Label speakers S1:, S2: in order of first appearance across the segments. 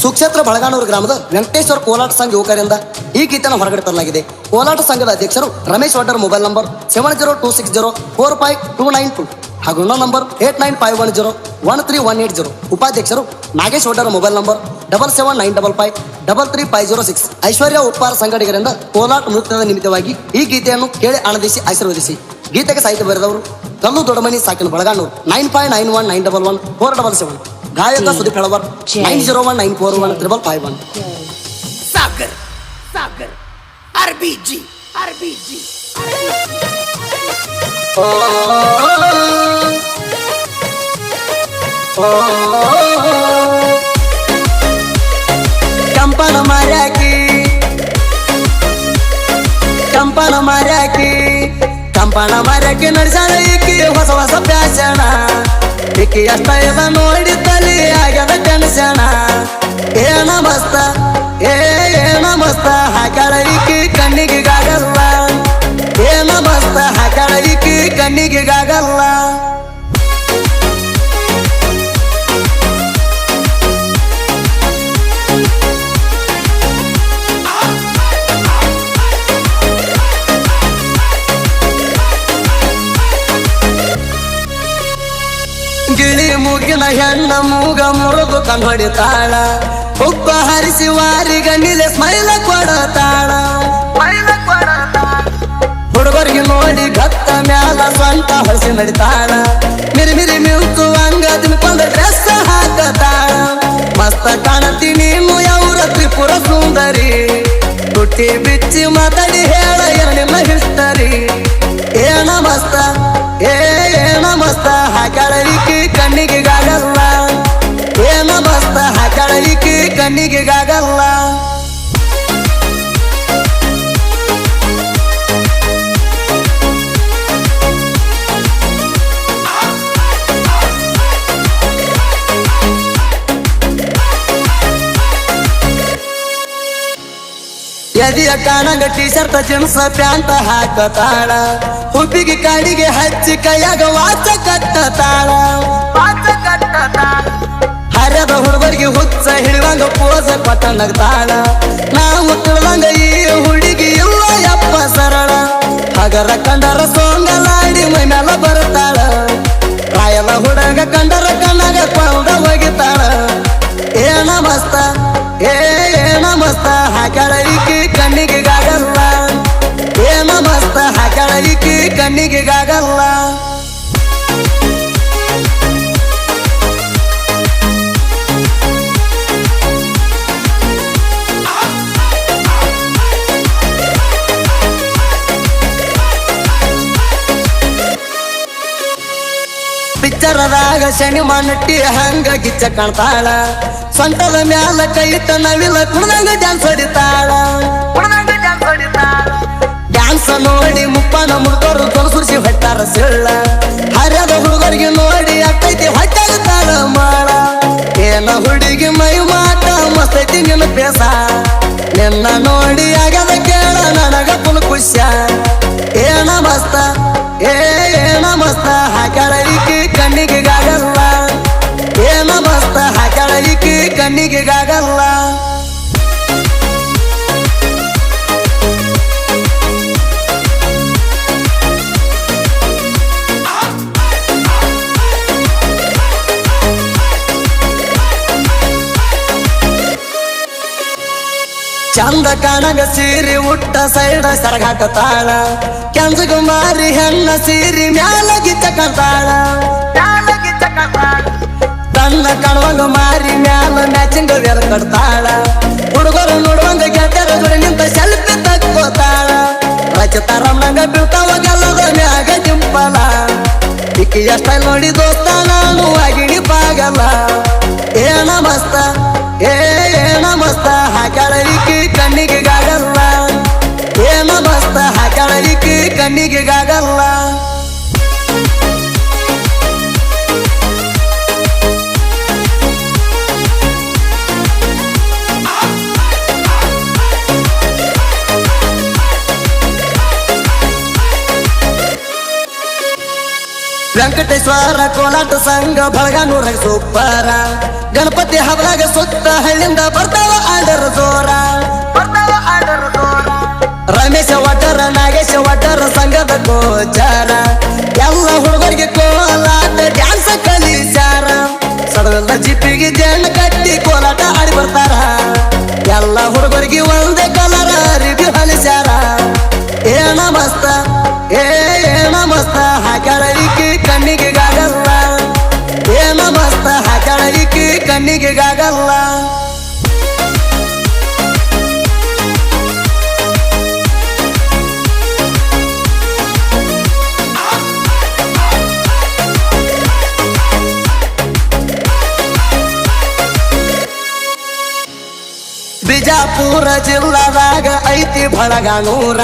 S1: ಸುಕ್ಷೇತ್ರ ಬಳಗಾನೂರು ಗ್ರಾಮದ ವೆಂಕಟೇಶ್ವರ ಕೋಲಾಟ ಸಂಘ ಯುವಕರಿಂದ ಈ ಗೀತೆಯನ್ನು ಹೊರಗಡೆ ತರಲಾಗಿದೆ. ಕೋಲಾಟ ಸಂಘದ ಅಧ್ಯಕ್ಷರು ರಮೇಶ್ ವಾಟರ್, ಮೊಬೈಲ್ ನಂಬರ್ 7026045292 ಹಾಗೂ ಇನ್ನೊಂದು ನಂಬರ್ 8951013180. ಉಪಾಧ್ಯಕ್ಷರು ನಾಗೇಶ್ ವಾಟರ್, ಮೊಬೈಲ್ ನಂಬರ್ 779555330506. ಐಶ್ವರ್ಯ ಉಪ್ಪಾರ ಸಂಘಟಕರಿಂದ ಕೋಲಾಟ ನೃತ್ಯದ ನಿಮಿತ್ತವಾಗಿ ಈ ಗೀತೆಯನ್ನು ಕೇಳಿ ಆನಂದಿಸಿ ಆಶೀರ್ವದಿಸಿ. ಗೀತೆಗೆ ಸಾಹಿತ್ಯ ಬರೆದವರು ಕಲ್ಲು ದೊಡ್ಡಮನಿ ಸಾಕಿನ ಬಳಗಾನೂರು 9591911477. ಗಾಯಕ ಸುದೀಪ್ ಹೆಳವರ್ 9019415551.
S2: ಸಾಗರ್ ಸಾಗರ್ RBG
S1: ಕಂಪನ ಮಾರ್ಯಾಕಿ ಕಂಪನ ಮಾರ್ಯಾಕಿ ನಡೆಸಾಳ ಈಕಿ ಹೊಸ ಹೊಸ ಪ್ಯಾಶನ. ಈಕಿ ಅಷ್ಟ ಇದ ನೋಡಿ ತಲಿ ಆಗ್ಯದ ಟೆನ್ಷನ. ಏನ ಮಸ್ತ ಹಾಕ್ಯಾಳ ಈಕಿ ಕಣ್ಣಿಗಾಗಲ್ಲ. ಏನ ಮಸ್ತ ಹಾಕ್ಯಾಳ ಈಕಿ ಕಣ್ಣಿಗಾಗಲ್ಲ. ಗಿಳಿ ಮೂಗಿನ ಹೆಣ್ಣ ಮೂಗ ಮುರಿದು ಕಣ್ ಹೊಡಿತಾಳ. ಉಪ್ಪ ಹರಿಸಿ ವಾರಿಗ ನಿಲೆ ಸ್ಮೈಲ ಕೊಡತಾಳ. ಹುಡುಗರಿಗೆ ನೋಡಿ ಗತ್ತ ಮ್ಯಾಲ ಸ್ವಂತ ಹೊಸಿ ನಡಿತಾಳ. ಮಿರಿ ಮಿಲ್ಕು ಹಂಗ ತಿನ್ಕೊಂಡ ಡ್ರೆಸ್ ಹಾಕತಾಳ. ಮಸ್ತ ಕಾಣತಿ ನೀನು ಯಾವ್ರ ತ್ರಿಪುರ ಸುಂದರಿ. ತುಟ್ಟಿ ಬಿಚ್ಚಿ ಮಾತಾಡಿ ಹೇಳ ನಿಮ್ಮ ಹಿಸ್ಟರಿ. ಏನ ಮಸ್ತ ಹಾಕ್ಯಾಳ ಈಕಿ ಕಣ್ಣಿಗಾಗಲ್ಲ. ಏನ ಮಸ್ತ ಹಾಕ್ಯಾಳ ಈಕಿ ಕಣ್ಣಿಗಾಗಲ್ಲ. ಎದಿಯ ಕಾಣಂಗ ಟೀ ಶರ್ಟ್ ಜೀನ್ಸ್ ಪ್ಯಾಂಟ್ ಹಾಕತಾಳ. ಹುಬ್ಬಿಗೆ ಕಾಡಿಗೆ ಹಚ್ಚಿ ಕೈಯಾಗ ವಾಚ ಕಟ್ಟತಾಳ. ಹರ್ಯದ ಹುಡುಗರಿಗೆ ಹುಚ್ಚ ಹಿಡಿವಂಗ ಪೋಸ ಕೊಟ್ಟ ನಗ್ತಾಳ. ನಾವು ತಿಳಿದಂಗ ಈ ಹುಡುಗಿ ಇಲ್ಲ ಯಪ್ಪ ಸರಳ. ಹಗರ ಕಂಡರ ಸೋಂಗಲಾಡಿ ಮೈ ಮ್ಯಾಲ ಬರ್ತಾಳ. ರಾಯಲ ಹುಡುಗ ಕಂಡರ ಕಣ್ಣಾಗ ಕೊಂಡ ಹೋಗಿತಾಳ. ಏನ ಮಸ್ತ ಹಾಕ್ಯಾಳ ಈಕಿ ಕಣ್ಣಿಗಾಗಲ್ಲ. ಏನ ಮಸ್ತ ಹಾಕ್ಯಾಳ ಈಕಿ ಕಣ್ಣಿಗಾಗಲ್ಲ. ಪಿಚ್ಚರದಾಗ ಶನಿ ಮನಟ್ಟಿ ಹಂಗ ಗಿಚ್ಚ ಕಾಣ್ತಾಳ. ಸೊಂಟದ ಮ್ಯಾಲ ಕೈ ಇಟ್ಟ ನವಿಲ ಕುಣದಂಗ ಡ್ಯಾನ್ಸ್ ಹೊಡಿತಾಳ. ಡ್ಯಾನ್ಸ್ ನೋಡಿ ಮುಪ್ಪನ ಮುಡ್ಕೋರು ತೊಲಸುರ್ಸಿ ಹೊಟ್ಟಾರ ಸಿಳ್ಳ. ಹರ್ಯದ ಹುಡುಗರಿಗೆ ನೋಡಿ ಅಕ್ಕೈತಿ ಹೊಟ್ಟಾಗುತ್ತಾಳ ಮಾಳ. ಏನ ಹುಡುಗಿ ಮೈ ಮಾಟ ಮಸ್ತೈತಿ ನಿನ್ನ ಪೇಸ. ನಿನ್ನ ನೋಡಿ ಆಗ್ಯದ ಕೇಳ ನನಗ ಫುಲ್ ಖುಷ್ಯ. ಏನ ಮಸ್ತ ಹಾಕ್ಯಾಳ ಈಕಿ ಕಣ್ಣಿಗಾಗಲ್ಲ. ಏನ ಮಸ್ತ ಹಾಕ್ಯಾಳ ಈಕಿ ಕಣ್ಣಿಗಾಗಲ್ಲ. ಚಂದ ಕಾಣಗ ಸೀರಿ ಉಟ್ಟ ಸೈಡ ಸರಗಾಕತಾಳ. ಕೆಂಜಗ ಮಾರಿ ಹೆಣ್ಣ ಸೀರಿ ಮ್ಯಾಲ ಗಿಚ್ಚ ಕಟ್ತಾಳ. ತನ್ನ ಕಣವಂಗ ಮಾರಿ ಮ್ಯಾಲ ಮ್ಯಾಚಿಂಗ ವೇಲ ಕಟ್ತಾಳ. ಹುಡುಗರು ನೋಡುವಂಗ ಗೆಟ್ಟರ ಜೋಡಿ ನಿಂತ ಸೆಲ್ಫಿ ತಕ್ಕೋತಾಳ. ರಚಿತಾರಾಮ್ನಂಗ ಬೀಳ್ತಾವ ಗೆಲ್ಲದ ಮ್ಯಾಗ ಜಿಂಪಲ. ಈಕಿ ಸ್ಟೈಲ್ ನೋಡಿ ದೋಸ್ತ ನಾನು ಆಗಿಣಿ ಪಾಗಲ್ಲ. ಏನ ಮಸ್ತ ಹಾಕ್ಯಾಳ ಈಕಿ ಕಣ್ಣಿಗಾಗಲ್ಲ. ಏನ ಮಸ್ತ ಹಾಕ್ಯಾಳ ಈಕಿ ಕಣ್ಣಿಗಾಗಲ್ಲ. ವೆಂಕಟೇಶ ಜಗದೀಶ್ವರ ಕೋಲಾಟ ಸಂಘ ಬಳಗನೂರ ಸೂಪರ ಗಣಪತಿ ಹಬ್ಬದಾಗ ಸುತ್ತ ಹಳ್ಳಿಂದ ಬರ್ತಾವ ಆಡರ ಜೋರ ರಮೇಶ ವಟರ ನಾಗೇಶ ವಟರ ಸಂಘದ ಗೋಚಾರ ಎಲ್ಲ ಹುಡುಗರಿಗೆ ಕೋಲಾಟ ಡ್ಯಾನ್ಸ್ ಕಲಿಸಾರ ಸಡಗದ ಜಿಪ್ಪಿಗೆ ಜೇಣ ಕಟ್ಟಿ ಕೋಲಾಟ ಆಡಿ ಬರ್ತಾರ ಎಲ್ಲ ಹುಡುಗರಿಗೆ ಒಂದೇ ಕಲರ ರಿವ್ಯೂ ಹಲಿಸ್ಯಾರ ಏನ ಮಸ್ತ ಏನ ಮಸ್ತ ಹಾಕ್ಯಾಳ ಈಕಿ ಕಣ್ಣಿಗೆ ಗಾಗಲ್ಲ ಏನ ಮಸ್ತ ಹಾಕ್ಯಾಳ ಈಕಿ ಕಣ್ಣಿಗೆ ಗಾಗಲ್ಲ ಬಿಜಾಪುರ ಜಿಲ್ಲಾದಾಗ ಐತಿ ಬಳಗನೂರ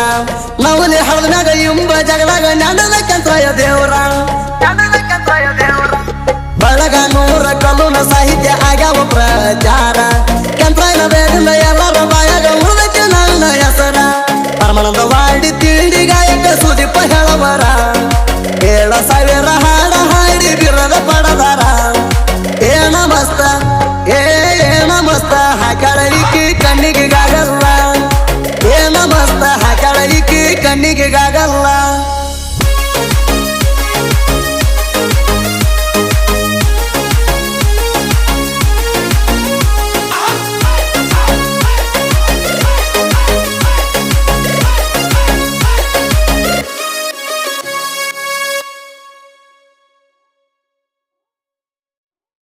S1: ನವಲಿ ಹಳದಾಗ ಇಂಬ ಜಗದಾಗ ನಡೆದ ಕೆಂತ್ರಾಯ ದೇವ್ರ ಬಳಗನೂರ ಕಲುನ ಸಾಹಿತ್ಯ ಆಗ್ಯಾವ ಪ್ರಚಾರ ಕೆಂತ್ರಾಯನ ಬೇರಿಂದ ಎಲ್ಲರ ಬಾಯಾಗ ಉಳಿದಕ್ಕೆ ನನ್ನ ಹೆಸರ ಪರಮಾನಂದ ವಾಡಿ ತಿಂಡಿ ಗಾಯಕ ಸುದೀಪ ಹೇಳವರ 7,000 ಹಾಡ ಹಾಡಿ ಬಿರದ ಪಡದಾರ